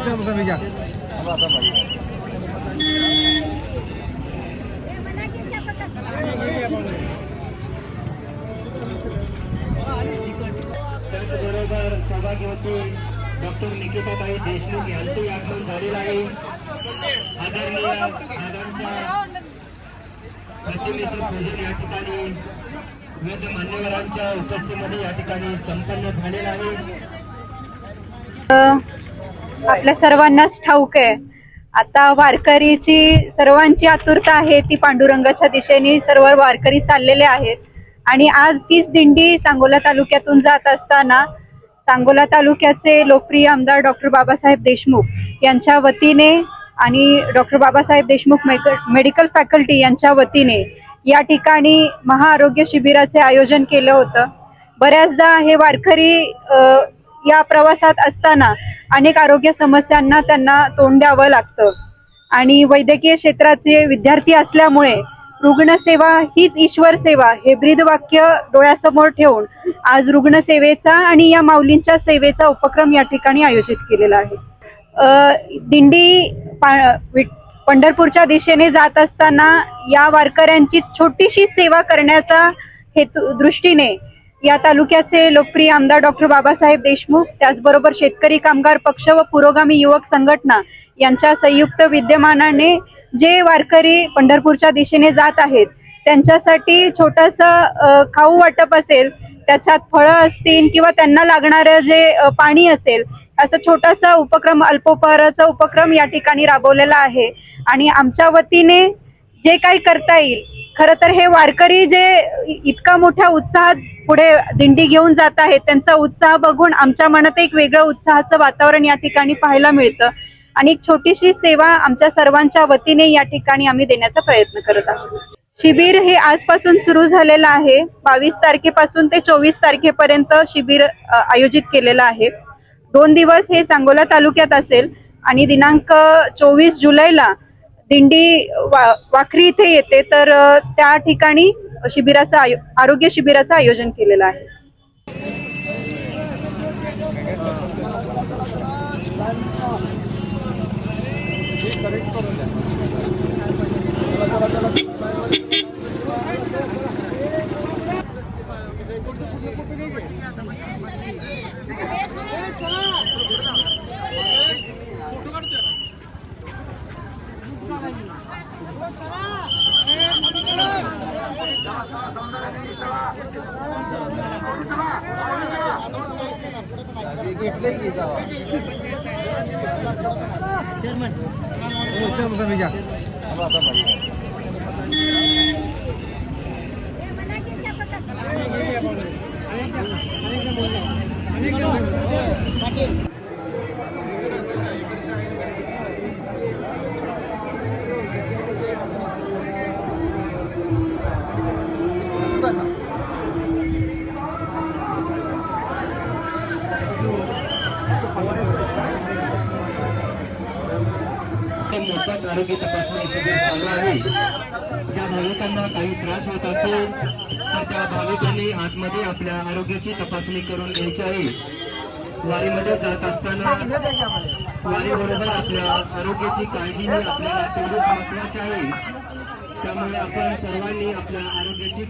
त्याचबरोबर सहभागी होते डॉक्टर निकिताताई देशमुख यांचे आगमन झालेलं आहे। आदरणीय दादांच्या प्रतिमेचे पूजन या ठिकाणी विविध मान्यवरांच्या उपस्थितीमध्ये या ठिकाणी संपन्न झालेलं आहे। आपल्या सर्वांनाच ठाऊक आहे, आता वारकरीची सर्वांची आतुरता आहे ती पांडुरंगाच्या दिशेने सर्व वारकरी चाललेले आहेत। आणि आज तीच दिंडी सांगोला तालुक्यातून जात असताना सांगोला तालुक्याचे लोकप्रिय आमदार डॉक्टर बाबासाहेब देशमुख यांच्या वतीने आणि doctor Babasaheb Deshmukh medical faculty यांच्या वतीने या ठिकाणी महाआरोग्य शिबिराचे आयोजन केलं होतं। बऱ्याचदा हे वारकरी या प्रवासात असताना अनेक आरोग्य समस्यांना त्यांना तोंड द्यावं लागतं आणि वैद्यकीय क्षेत्राचे विद्यार्थी असल्यामुळे रुग्णसेवा हीच ईश्वर सेवा हे ब्रीदवाक्य डोळ्यासमोर ठेवून आज रुग्णसेवेचा आणि या माऊलींच्या सेवेचा उपक्रम या ठिकाणी आयोजित केलेला आहे। दिंडी पंढरपूरच्या दिशेने जात असताना या वारकऱ्यांची छोटीशी सेवा करण्याचा हेतू दृष्टीने या तालुक्याचे लोकप्रिय आमदार डॉक्टर बाबासाहेब देशमुख त्याचबरोबर शेतकरी कामगार पक्ष व पुरोगामी युवक संघटना यांच्या संयुक्त विद्यमानाने जे वारकरी पंढरपूरच्या दिशेने जात आहेत त्यांच्यासाठी छोटंसं खाऊ वाटप असेल, त्याच्यात फळं असतील किंवा त्यांना लागणारं जे पाणी असेल असं छोटासा उपक्रम अल्पोपहाराचा उपक्रम या ठिकाणी राबवलेला आहे। आणि आमच्या वतीने जे काही करता येईल, खरं तर हे वारकरी जे इतका मोठ्या उत्साहात पुढे दिंडी घेऊन जात आहेत त्यांचा उत्साह बघून आमच्या मनात एक वेगळं उत्साहाचं वातावरण या ठिकाणी पाहायला मिळतं आणि एक छोटीशी सेवा आमच्या सर्वांच्या वतीने या ठिकाणी आम्ही देण्याचा प्रयत्न करत आहोत। शिबिर हे आजपासून सुरू झालेलं आहे। 22 तारखेपासून ते 24 तारखेपर्यंत शिबिर आयोजित केलेलं आहे। 2 दिवस हे सांगोला तालुक्यात असेल आणि दिनांक 24 जुलैला दिंडी वाखरी इथे येते, तर त्या ठिकाणी शिबिराचं आरोग्य शिबिराचं आयोजन केलेलं आहे। मोफत आरोग्य तपासणी शिबिर चालू आहे। ज्या भाविकांना काही त्रास होत असेल तर त्या भाविकांनी आतमध्ये आपल्या आरोग्याची तपासणी करून घ्यायची आहे। वारीमध्ये जात असताना वारीबरोबर आपल्या आरोग्याची काळजी ही आपल्याला तेवढीच महत्त्वाची आहे। त्यामुळे आपण सर्वांनी आपल्या आरोग्याची